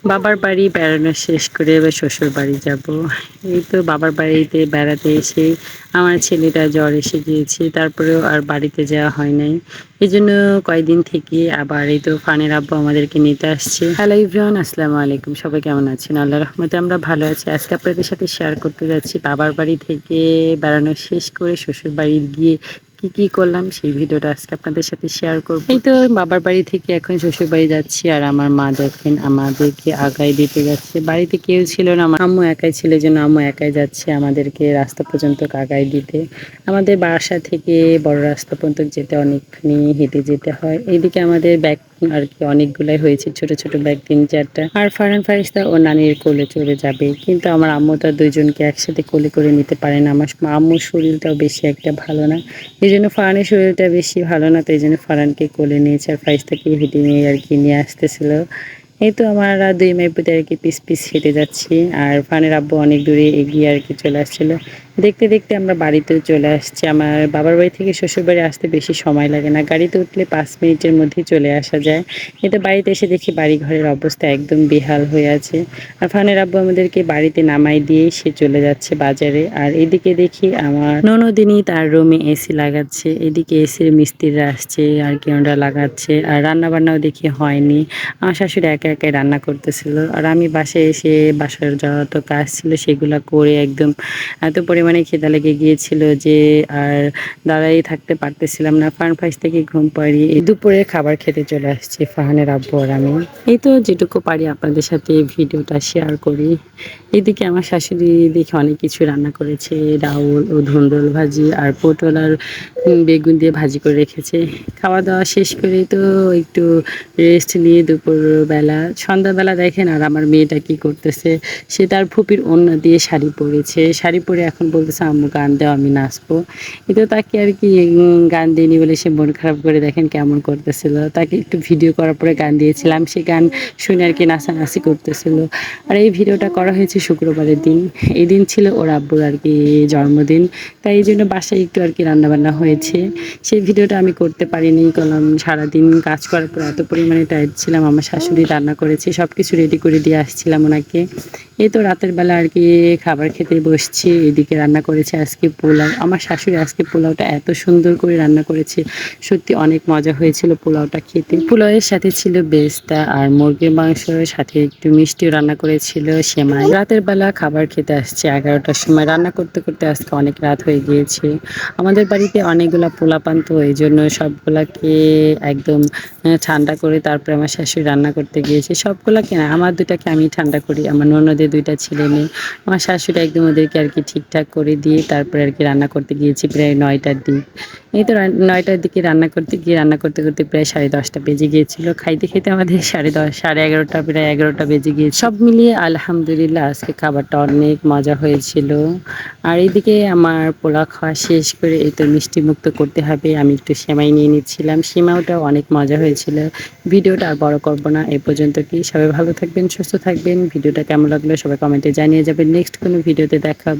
বাবার বাড়ি বেড়ানো শেষ করে এবার শ্বশুর বাড়ি যাব। এই তো বাবার বাড়িতে বেড়াতে এসে আমার ছেলেটা জ্বর এসে গিয়েছে। তারপরেও আর বাড়িতে যাওয়া হয় নাই। এজন্য কয়েকদিন থেকে আবার এই তো ফানের আব্বু আমাদেরকে নিতে আসছে। হ্যালো এভরিওয়ান, আসসালামু আলাইকুম। সবাই কেমন আছেন? আল্লাহর রহমতে আমরা ভালো আছি। আজকে আপনাদের সাথে শেয়ার করতে যাচ্ছি বাবার বাড়ি থেকে বেড়ানো শেষ করে শ্বশুর বাড়ি গিয়ে কি করলাম সেই ভিডিওটা আজকে আপনাদের সাথে শেয়ার করব। এই তো বাবার বাড়ি থেকে এখন শ্বশুর বাড়ি যাচ্ছি আর আমার মা দেখেন আমাদেরকে আগায় দিতে যাচ্ছে। বাড়িতে কেউ ছিল না, আমার আম্মু একাই ছিল, যেন আম্মু একাই যাচ্ছে আমাদেরকে রাস্তা পর্যন্ত আগায় দিতে। আমাদের বাসা থেকে বড় রাস্তা পর্যন্ত যেতে অনেকখানি হেঁটে যেতে হয়। এইদিকে আমাদের ব্যাগ আর কি অনেকগুলাই হয়েছে, ছোট ছোট ব্যাগ 3-4টা। আর ফারহান ফারিস্তা ও নানির কোলে চলে যাবে, কিন্তু আমার আম্মু তো দুইজনকে একসাথে কোলে করে নিতে পারে না। আমার আম্মুর শরীরটাও বেশি একটা ভালো না, এই জন্য ফারহানের শরীরটা বেশি ভালো না, তো এই জন্য ফারহানকে কোলে নিয়েছে আর ফারিস্তাকে হেঁটে নিয়ে আর কি নিয়ে আসতেছিল। এই তো আমরা দুই মাইপুতে আর কি পিস পিস হেঁটে যাচ্ছি আর ফারহানের আব্বু অনেক দূরে এগিয়ে আর কি চলে আসছিল। দেখতে দেখতে আমরা বাড়িতেও চলে আসছি। আমার বাবার বাড়ি থেকে শ্বশুর বাড়ি আসতে বেশি সময় লাগে না, গাড়িতে উঠলে 5 মিনিটের মধ্যেই চলে আসা যায়। কিন্তু বাড়িতে এসে দেখি বাড়ি ঘরের অবস্থা একদম বেহাল হয়ে আছে। আর ফারহানের আব্বু আমাদেরকে বাড়িতে নামাই দিয়ে সে চলে যাচ্ছে বাজারে। আর এদিকে দেখি আমার ননদিনী তার রুমে এসি লাগাচ্ছে, এদিকে এসির মিস্ত্রিরা আসছে আর কি ওরা লাগাচ্ছে। আর রান্না বান্নাও দেখি হয়নি, আমার শাশুড়ি একা একাই রান্না করতেছিল আর আমি বাসায় এসে বাসার যত কাজ ছিল সেগুলো করে একদম এত পরিমাণে খিদা লেগে গিয়েছিল যে আর দাঁড়াই থাকতে পারতেছিলাম না। ফারহান ফাইস থেকে ঘুম পাড়িয়ে দুপুরে খাবার খেতে চলে আসছি ফারহানের আব্বু আর আমি। এই তো যেটুকু পারি আপনাদের সাথে ভিডিওটা শেয়ার করি। এদিকে আমার শাশুড়ি দেখে অনেক কিছু রান্না করেছে, ডাউল ও ধুন্দুল ভাজি আর পটল আর বেগুন দিয়ে ভাজি করে রেখেছে। খাওয়া দাওয়া শেষ করেই তো একটু রেস্ট নিয়ে দুপুরবেলা সন্ধ্যাবেলা দেখেন আর আমার মেয়েটা কি করতেছে, সে তার ফুপির ওড়না দিয়ে শাড়ি পরেছে, শাড়ি পরে এখন বলতেছে আম্মু গান দাও আমি নাচবো। কিন্তু তাকে আর কি গান দিইনি বলে সে মন খারাপ করে দেখেন কেমন করতেছিল। তাকে একটু ভিডিও করার পরে গান দিয়েছিলাম, সে গান শুনে আর কি নাচানাচি করতেছিল। আর এই ভিডিওটা করা হয়েছে শুক্রবারের দিন, এই দিন ছিল ওর আব্বুর আর কি জন্মদিন, তাই এই জন্য বাসায় একটু আর কি রান্নাবান্না হয়েছে। সেই ভিডিওটা আমি করতে পারিনি, কারণ সারাদিন কাজ করার পর এত পরিমাণে টায়ার্ড ছিলাম। আমার শাশুড়ি রান্না করেছে, সব কিছু রেডি করে দিয়ে আসছিলাম ওনাকে। এই তো রাতের বেলা আর কি খাবার খেতে বসছি, এদিকে রান্না করেছে আজকে পোলাও। আমার শাশুড়ি আজকে পোলাওটা এত সুন্দর করে রান্না করেছে, সত্যি অনেক মজা হয়েছিল পোলাওটা খেতে। পোলাওয়ের সাথে ছিল বেস্তা আর মুরগির মাংসের সাথে একটু মিষ্টিও রান্না করেছিল, সেমাই। রাতের বেলা খাবার খেতে আসছে 11টার সময়, রান্না করতে করতে আজকে অনেক রাত হয়ে গিয়েছে। আমাদের বাড়িতে অনেকগুলা পোলাপান, তো এই জন্য সবগুলাকে একদম ঠান্ডা করে তারপরে আমার শাশুড়ি রান্না করতে গিয়েছে। সবগুলাকে না, আমার দুটাকে আমি ঠান্ডা করি, আমার ননদের 2টা ছেলে মেয়ে, আমার শাশুড়ি একদম ওদেরকে আর কি ঠিকঠাক করে দিয়ে তারপরে আর কি রান্না করতে গিয়েছি প্রায় 9টার দিক। এই তো 9টার দিকে রান্না করতে গিয়ে রান্না করতে করতে প্রায় 10:30টা বেজে গিয়েছিল। খাইতে খেতে আমাদের 10:30 11:30 প্রায় 11টা বেজে গিয়েছে। সব মিলিয়ে আলহামদুলিল্লাহ আজকে খাবারটা অনেক মজা হয়েছিল। আর এইদিকে আমার পোলাও খাওয়া শেষ করে এই তো মিষ্টি মুক্ত করতে হবে, আমি একটু সেমাই নিয়ে নিচ্ছিলাম, সেমাইটাও অনেক মজা হয়েছিল। ভিডিওটা আর বড় করব না, এই পর্যন্ত কি। সবাই ভালো থাকবেন, সুস্থ থাকবেন। ভিডিওটা কেমন লাগলো সবাই কমেন্টে জানিয়ে যাবেন। নেক্সট কোনো ভিডিওতে দেখা হবে।